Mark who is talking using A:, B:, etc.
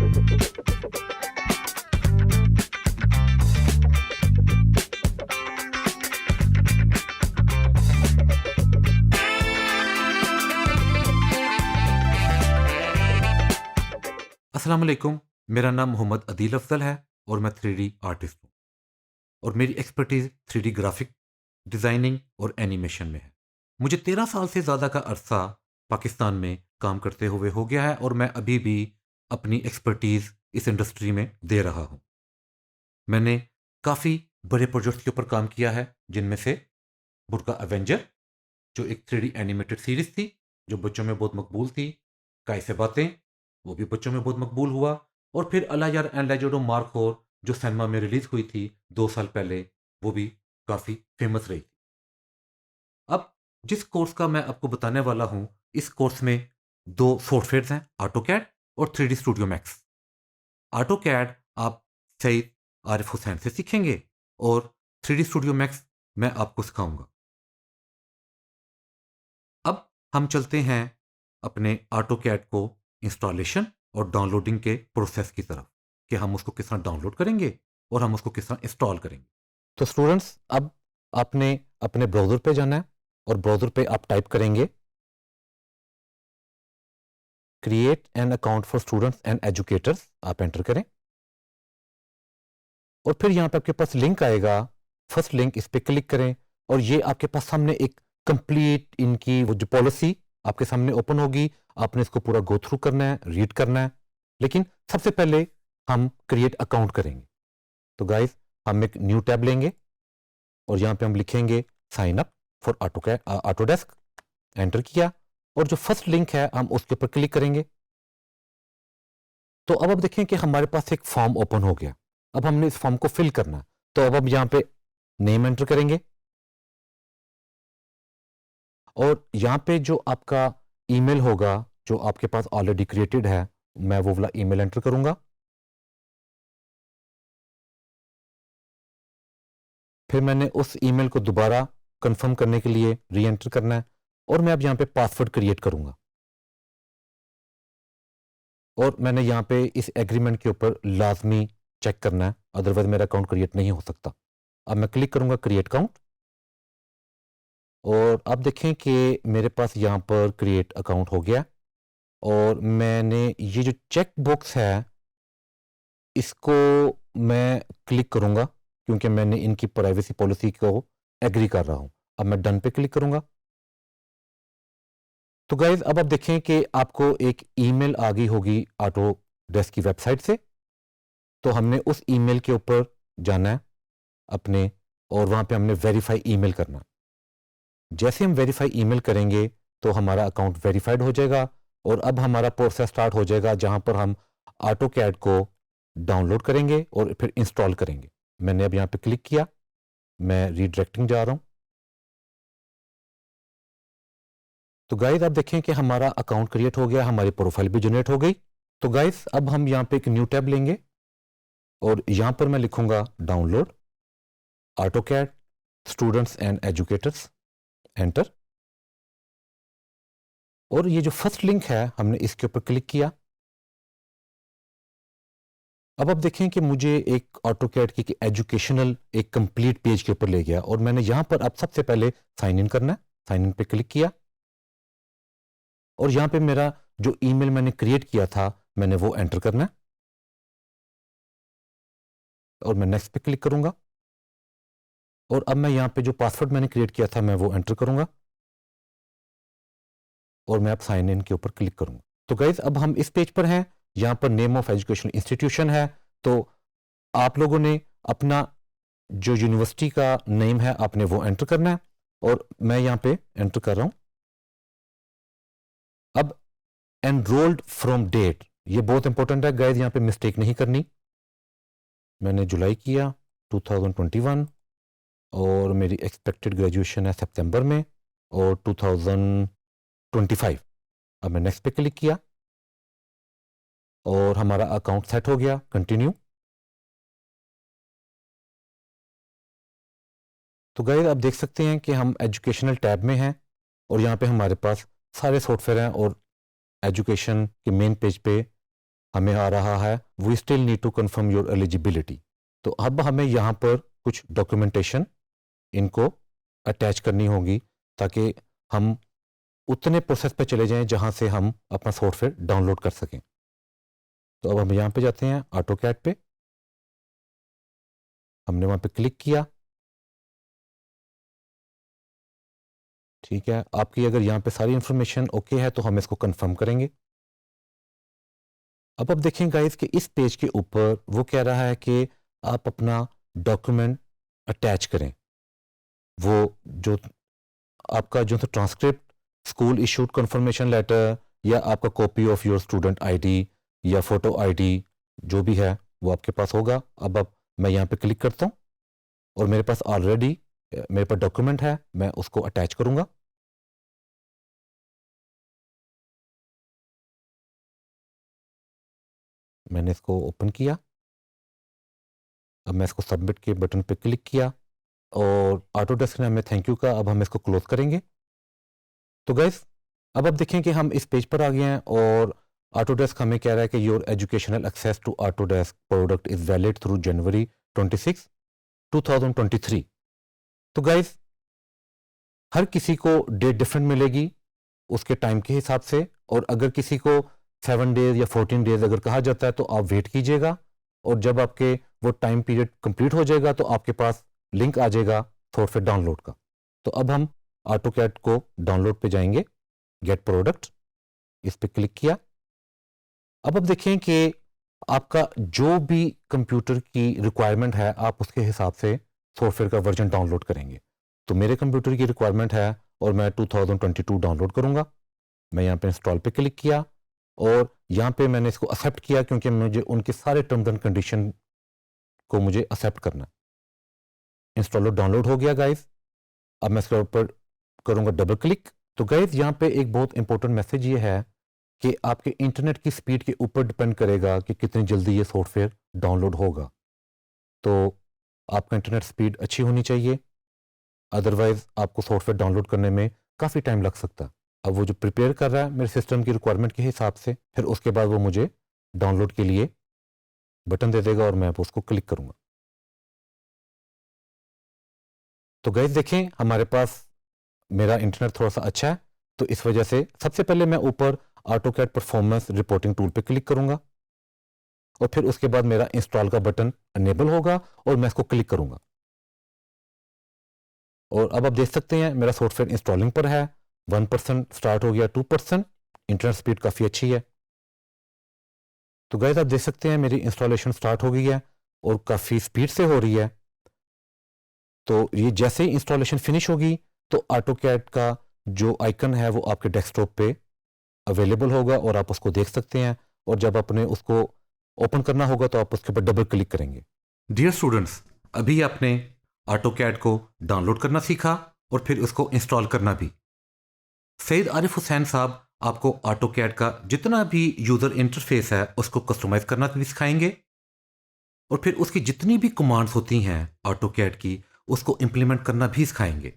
A: अस्सलाम वालेकुम। मेरा नाम मोहम्मद अदील अफ़ज़ल है और मैं 3D आर्टिस्ट हूँ और मेरी एक्सपर्टीज़ 3D ग्राफ़िक डिज़ाइनिंग और एनिमेशन में है। मुझे 13 साल से ज़्यादा का अरसा पाकिस्तान में काम करते हुए हो गया है और मैं अभी भी अपनी एक्सपर्टीज़ इस इंडस्ट्री में दे रहा हूँ। मैंने काफ़ी बड़े प्रोजेक्ट्स के ऊपर काम किया है, जिनमें से बुर्का एवेंजर, जो एक 3D एनिमेटेड सीरीज़ थी, जो बच्चों में बहुत मकबूल थी। कैसे बातें, वो भी बच्चों में बहुत मकबूल हुआ। और फिर Allahyar and legend of markhor, जो सिनेमा में रिलीज़ हुई थी 2 साल पहले, वो भी काफ़ी फेमस रही थी। अब जिस कोर्स का मैं आपको बताने वाला हूँ, इस कोर्स में 2 सॉफ्टवेयर्स हैं, ऑटोकैड और 3D स्टूडियो मैक्स। ऑटोकैड आप सईद आरिफ हुसैन से सीखेंगे और 3D स्टूडियो मैक्स मैं आपको सिखाऊंगा। अब हम चलते हैं अपने ऑटोकैड को इंस्टॉलेशन और डाउनलोडिंग के प्रोसेस की तरफ, कि हम उसको किस तरह डाउनलोड करेंगे और हम उसको किस तरह इंस्टॉल करेंगे। तो स्टूडेंट्स, अब आपने अपने ब्राउज़र पे जाना है और ब्राउज़र पे आप टाइप करेंगे create an account for students and educators. आप एंटर करें और फिर यहाँ पे आपके पास लिंक आएगा। फर्स्ट लिंक, इस पे क्लिक करें और ये आपके पास सामने एक कंप्लीट इनकी वो जो पॉलिसी आपके सामने ओपन होगी। आपने इसको पूरा गो थ्रू करना है, रीड करना है। लेकिन सबसे पहले हम क्रिएट अकाउंट करेंगे। तो गाइस, हम एक न्यू टैब लेंगे और यहाँ पे हम लिखेंगे sign up for Autodesk. Enter किया और जो फर्स्ट लिंक है हम उसके ऊपर क्लिक करेंगे। तो अब देखें कि हमारे पास एक फॉर्म ओपन हो गया। अब हमने इस फॉर्म को फिल करना है। तो अब हम यहाँ पे नेम एंटर करेंगे और यहाँ पे जो आपका ईमेल होगा, जो आपके पास ऑलरेडी क्रिएटेड है, मैं वो वाला ईमेल एंटर करूंगा। फिर मैंने उस ईमेल को दोबारा कंफर्म करने के लिए री एंटर करना है और मैं अब यहाँ पे पासवर्ड क्रिएट करूंगा। और मैंने यहाँ पे इस एग्रीमेंट के ऊपर लाजमी चेक करना है, अदरवाइज मेरा अकाउंट क्रिएट नहीं हो सकता। अब मैं क्लिक करूंगा क्रिएट अकाउंट और अब देखें कि मेरे पास यहाँ पर क्रिएट अकाउंट हो गया। और मैंने ये जो चेक बॉक्स है, इसको मैं क्लिक करूंगा क्योंकि मैंने इनकी प्राइवेसी पॉलिसी को एग्री कर रहा हूं। अब मैं डन पे क्लिक करूंगा। तो गाइज, अब आप देखें कि आपको एक ईमेल आ गई होगी ऑटो डेस्क की वेबसाइट से। तो हमने उस ईमेल के ऊपर जाना है अपने, और वहां पे हमने वेरीफाई ईमेल करना। जैसे हम वेरीफाई ईमेल करेंगे तो हमारा अकाउंट वेरीफाइड हो जाएगा और अब हमारा प्रोसेस स्टार्ट हो जाएगा, जहां पर हम ऑटो कैड को डाउनलोड करेंगे और फिर इंस्टॉल करेंगे। मैंने अब यहाँ पे क्लिक किया, मैं रीडायरेक्टिंग जा रहा हूँ। तो गाइस, आप देखें कि हमारा अकाउंट क्रिएट हो गया, हमारी प्रोफाइल भी जनरेट हो गई। तो गाइस, अब हम यहाँ पे एक न्यू टैब लेंगे और यहाँ पर मैं लिखूंगा download AutoCAD students and educators. Enter. और ये जो फर्स्ट लिंक है हमने इसके ऊपर क्लिक किया। अब आप देखें कि मुझे एक ऑटोकैड की एजुकेशनल एक कंप्लीट पेज के ऊपर ले गया और मैंने यहां पर अब सबसे पहले साइन इन करना है। साइन इन पे क्लिक किया और यहां पे मेरा जो ईमेल मैंने क्रिएट किया था मैंने वो एंटर करना है और मैं नेक्स्ट पे क्लिक करूंगा। और अब मैं यहां पे जो पासवर्ड मैंने क्रिएट किया था मैं वो एंटर करूंगा और मैं अब साइन इन के ऊपर क्लिक करूंगा। तो गाइज, अब हम इस पेज पर हैं। यहां पर नेम ऑफ एजुकेशनल इंस्टीट्यूशन है। तो आप लोगों ने अपना जो यूनिवर्सिटी का नेम है आपने वो एंटर करना है और मैं यहां पे एंटर कर रहा हूं। अब एनरोल्ड फ्रॉम डेट, ये बहुत इंपॉर्टेंट है गाइज, यहां पे मिस्टेक नहीं करनी। मैंने जुलाई किया 2021 और मेरी एक्सपेक्टेड ग्रेजुएशन है सितंबर में और 2025। अब मैं नेक्स्ट पे क्लिक किया और हमारा अकाउंट सेट हो गया। कंटिन्यू। तो गाइस, आप देख सकते हैं कि हम एजुकेशनल टैब में हैं और यहाँ पे हमारे पास सारे सॉफ्टवेयर हैं और एजुकेशन के मेन पेज पे हमें आ रहा है we still need to confirm your eligibility. तो अब हमें यहाँ पर कुछ डॉक्यूमेंटेशन इनको अटैच करनी होगी ताकि हम उतने प्रोसेस पे चले जाएं जहां से हम अपना सॉफ्टवेयर डाउनलोड कर सकें। तो अब हम यहाँ पे जाते हैं ऑटोकैड पे, हमने वहाँ पे क्लिक किया। ठीक है, आपकी अगर यहाँ पे सारी इंफॉर्मेशन ओके है तो हम इसको कंफर्म करेंगे। अब आप देखें गाइस कि इस पेज के ऊपर वो कह रहा है कि आप अपना डॉक्यूमेंट अटैच करें। वो जो आपका जो transcript, school issued confirmation letter, या आपका copy of your student ID या फोटो आईडी जो भी है वो आपके पास होगा। अब मैं यहाँ पे क्लिक करता हूँ और मेरे पास ऑलरेडी मेरे पास डॉक्यूमेंट है, मैं उसको अटैच करूँगा। मैंने इसको ओपन किया, अब मैं इसको सबमिट के बटन पे क्लिक किया और ऑटोडेस्क ने हमें थैंक यू का, अब हम इसको क्लोज करेंगे। तो गैस अब आप देखें कि हम इस पेज पर आ गए हैं और ऑटोडेस्क हमें कह रहा है कि your educational access to Autodesk product is valid through January 26, 2023। तो गाइस हर किसी को डेट डिफरेंट मिलेगी उसके टाइम के हिसाब से, और अगर किसी को 7 डेज या 14 डेज अगर कहा जाता है तो आप वेट कीजिएगा, और जब आपके वो टाइम पीरियड कंप्लीट हो जाएगा तो आपके पास लिंक आ जाएगा सॉफ्टवेयर डाउनलोड का। तो अब हम ऑटोकैड को डाउनलोड पे जाएंगे, गेट प्रोडक्ट, इस पे क्लिक किया। अब आप देखें कि आपका जो भी कंप्यूटर की रिक्वायरमेंट है आप उसके हिसाब से सॉफ्टवेयर का वर्जन डाउनलोड करेंगे। तो मेरे कंप्यूटर की रिक्वायरमेंट है और मैं 2022 डाउनलोड करूंगा। मैं यहाँ पे इंस्टॉल पे क्लिक किया और यहाँ पे मैंने इसको एक्सेप्ट किया क्योंकि मुझे उनके सारे टर्म्स एंड कंडीशन को मुझे एक्सेप्ट करना है। इंस्टॉलर डाउनलोड हो गया गाइस। अब मैं इसके ऊपर करूंगा डबल क्लिक। तो गाइस यहाँ पे एक बहुत इंपॉर्टेंट मैसेज ये है कि आपके इंटरनेट की स्पीड के ऊपर डिपेंड करेगा कि कितनी जल्दी ये सॉफ्टवेयर डाउनलोड होगा। तो आपका इंटरनेट स्पीड अच्छी होनी चाहिए, अदरवाइज आपको सॉफ्टवेयर डाउनलोड करने में काफ़ी टाइम लग सकता है। अब वो जो प्रिपेयर कर रहा है मेरे सिस्टम की रिक्वायरमेंट के हिसाब से, फिर उसके बाद वो मुझे डाउनलोड के लिए बटन दे देगा और मैं उसको क्लिक करूंगा। तो गाइस देखें हमारे पास मेरा इंटरनेट थोड़ा सा अच्छा है, तो इस वजह से सबसे पहले मैं ऊपर ऑटोकैड परफॉर्मेंस रिपोर्टिंग टूल पे क्लिक करूंगा और फिर उसके बाद मेरा इंस्टॉल का बटन अनेबल होगा और मैं इसको क्लिक करूंगा। और अब आप देख सकते हैं मेरा सॉफ्टवेयर इंस्टॉलिंग पर है, 1% स्टार्ट हो गया, 2%, इंटरनेट स्पीड काफ़ी अच्छी है। तो गाइस आप देख सकते हैं मेरी इंस्टॉलेशन स्टार्ट हो गई है और काफ़ी स्पीड से हो रही है। तो ये जैसे ही इंस्टॉलेशन फिनिश होगी तो ऑटोकैड का जो आइकन है वो आपके डेस्कटॉप पे अवेलेबल होगा और आप उसको देख सकते हैं, और जब आपने उसको ओपन करना होगा तो आप उसके ऊपर डबल क्लिक करेंगे। डियर स्टूडेंट्स, अभी आपने ऑटोकैड को डाउनलोड करना सीखा और फिर उसको इंस्टॉल करना भी। सईद आरिफ हुसैन साहब आपको ऑटोकैड का जितना भी यूज़र इंटरफेस है उसको कस्टमाइज करना भी सिखाएंगे और फिर उसकी जितनी भी कमांड्स होती हैं ऑटोकैड की उसको इम्प्लीमेंट करना भी सिखाएंगे।